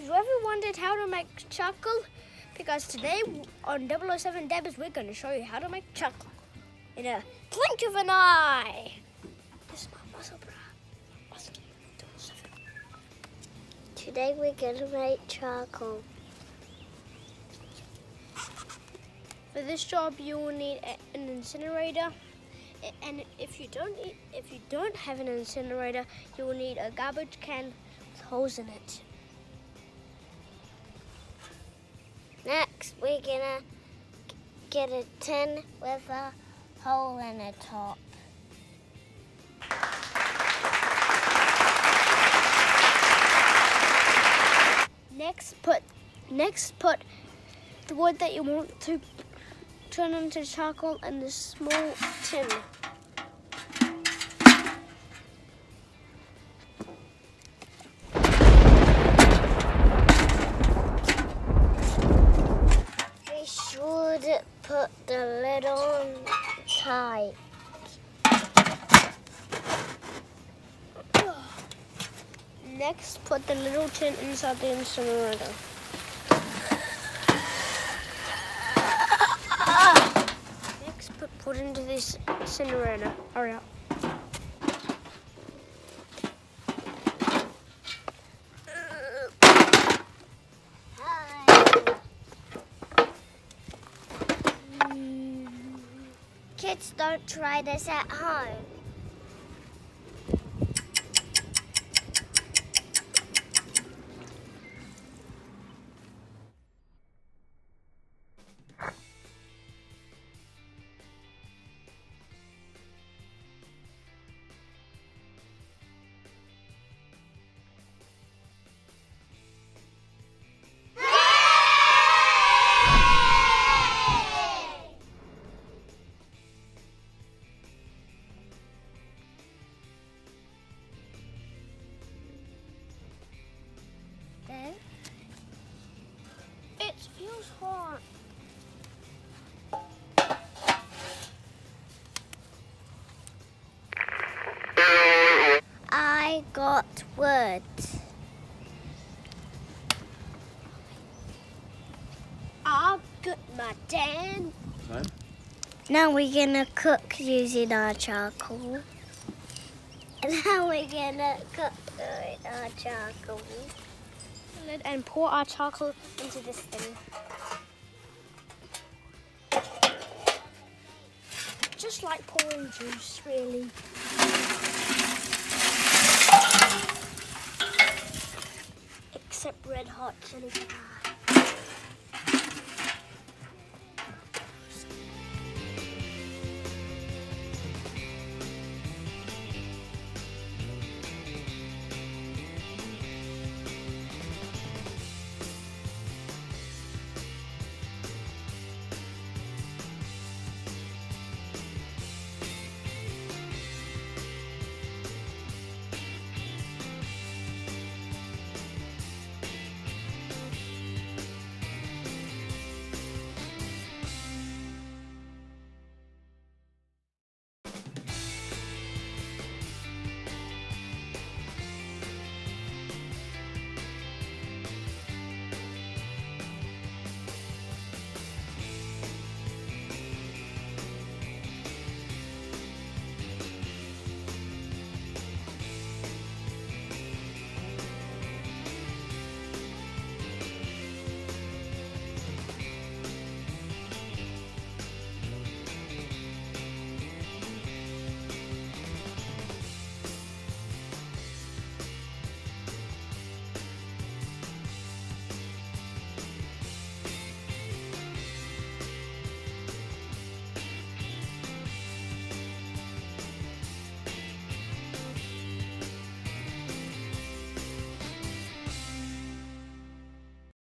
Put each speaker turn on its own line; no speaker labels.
Have you ever wondered how to make charcoal? Because today on 007 Debbers, we're going to show you how to make charcoal in a blink of an eye. This is my muscle bra. Muscle 007.
Today we're going to make charcoal.
For this job, you will need an incinerator, and if you don't have an incinerator, you will need a garbage can with holes in it.
Next, we're gonna get a tin with a hole in the top.
Next, put the wood that you want to turn into charcoal in this small tin.
We should put the lid on tight.
Next, put the little tin inside the incinerator. Next, put into this incinerator. Hurry up.
Kids, don't try this at home.
It feels hot.
I got wood.
I've got my tan.
Right.
Now we're gonna cook using our charcoal. Now we're gonna cook with our charcoal.
And pour our charcoal into this thing. Just like pouring juice, really. Except red hot chili pepper.